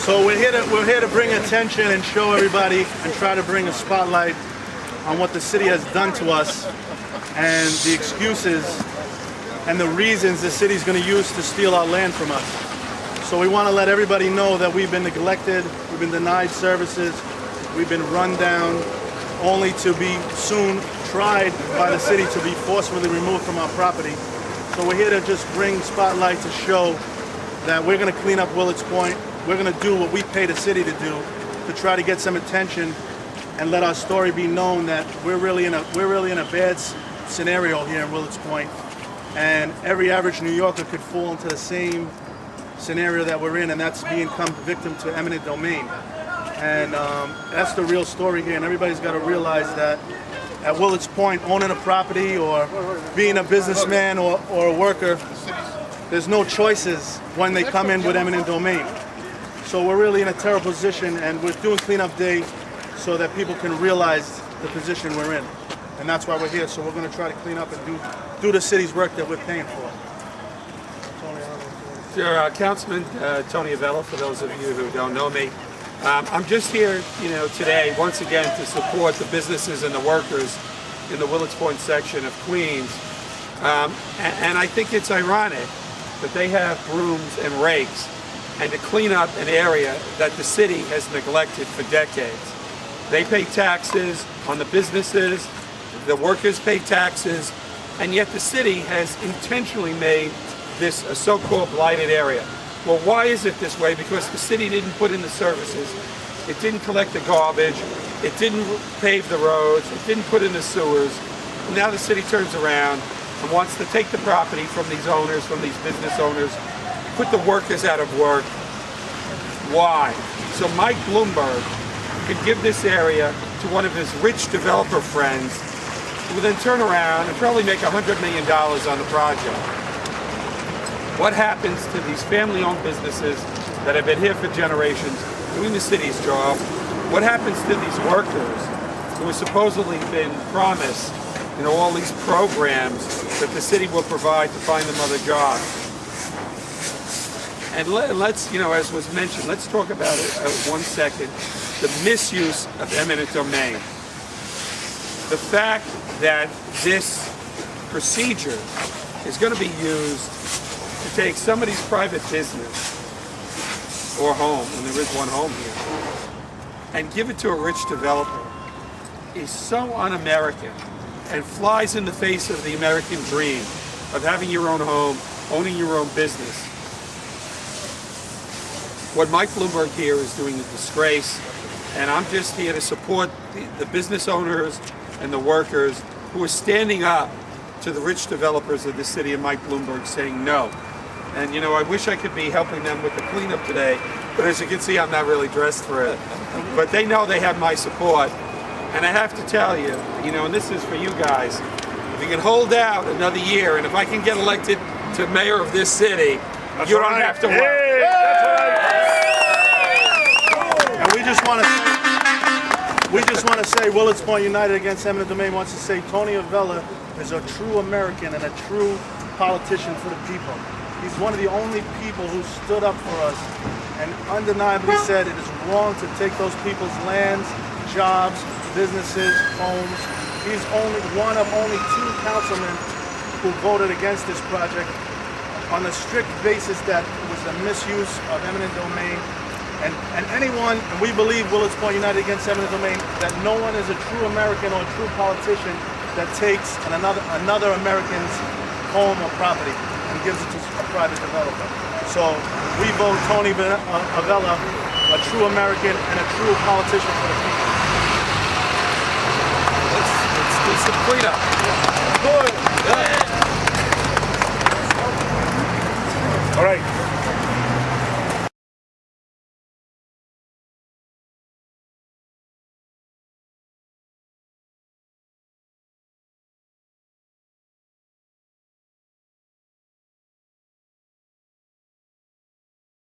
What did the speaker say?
So we're here to bring attention and show everybody and try to bring a spotlight on what the city has done to us and the excuses and the reasons the city's going to use to steal our land from us. So we want to let everybody know that we've been neglected, we've been denied services, we've been run down, only to be soon tried by the city to be forcefully removed from our property. So we're here to just bring spotlight to show that we're going to clean up Willets Point. We're going to do what we pay the city to do to try to get some attention and let our story be known that we're really in a bad scenario here in Willets Point, and every average New Yorker could fall into the same scenario that we're in, and that's become victim to eminent domain. And that's the real story here, and everybody's got to realize that at Willets Point, owning a property or being a businessman or a worker, there's no choices when they come in with eminent domain. So we're really in a terrible position, and we're doing cleanup day so that people can realize the position we're in. And that's why we're here. So we're going to try to clean up and do the city's work that we're paying for. Sure, Councilman Tony Avella, for those of you who don't know me. I'm just here, today, once again, to support the businesses and the workers in the Willets Point section of Queens. And I think it's ironic that they have brooms and rakes and to clean up an area that the city has neglected for decades. They pay taxes on the businesses, the workers pay taxes, and yet the city has intentionally made this a so-called blighted area. Well, why is it this way? Because the city didn't put in the services, it didn't collect the garbage, it didn't pave the roads, it didn't put in the sewers. And now the city turns around and wants to take the property from these owners, from these business owners, put the workers out of work. Why? So Mike Bloomberg could give this area to one of his rich developer friends, who would then turn around and probably make $100 million on the project. What happens to these family-owned businesses that have been here for generations, doing the city's job? What happens to these workers who have supposedly been promised, all these programs that the city will provide to find them other jobs? And let's, as was mentioned, let's talk about it 1 second, the misuse of eminent domain. The fact that this procedure is going to be used to take somebody's private business or home, and there is one home here, and give it to a rich developer is so un-American and flies in the face of the American dream of having your own home, owning your own business. What Mike Bloomberg here is doing is a disgrace, and I'm just here to support the business owners and the workers who are standing up to the rich developers of the city and Mike Bloomberg saying no. And I wish I could be helping them with the cleanup today, but as you can see, I'm not really dressed for it. But they know they have my support. And I have to tell you, and this is for you guys, if you can hold out another year, and if I can get elected to mayor of this city, you don't have to worry. And we just want to say Willets Point United Against Eminent Domain wants to say Tony Avella is a true American and a true politician for the people. He's one of the only people who stood up for us and undeniably said it is wrong to take those people's lands, jobs, businesses, homes. He's one of only 2 councilmen who voted against this project on the strict basis that it was a misuse of eminent domain. And anyone, and we believe Willets Point United Against Eminent Domain, that no one is a true American or a true politician that takes another American's home or property and gives it to a private developer. So we vote Tony Avella, a true American and a true politician for the people. Let's do some cleanup. Good. All right.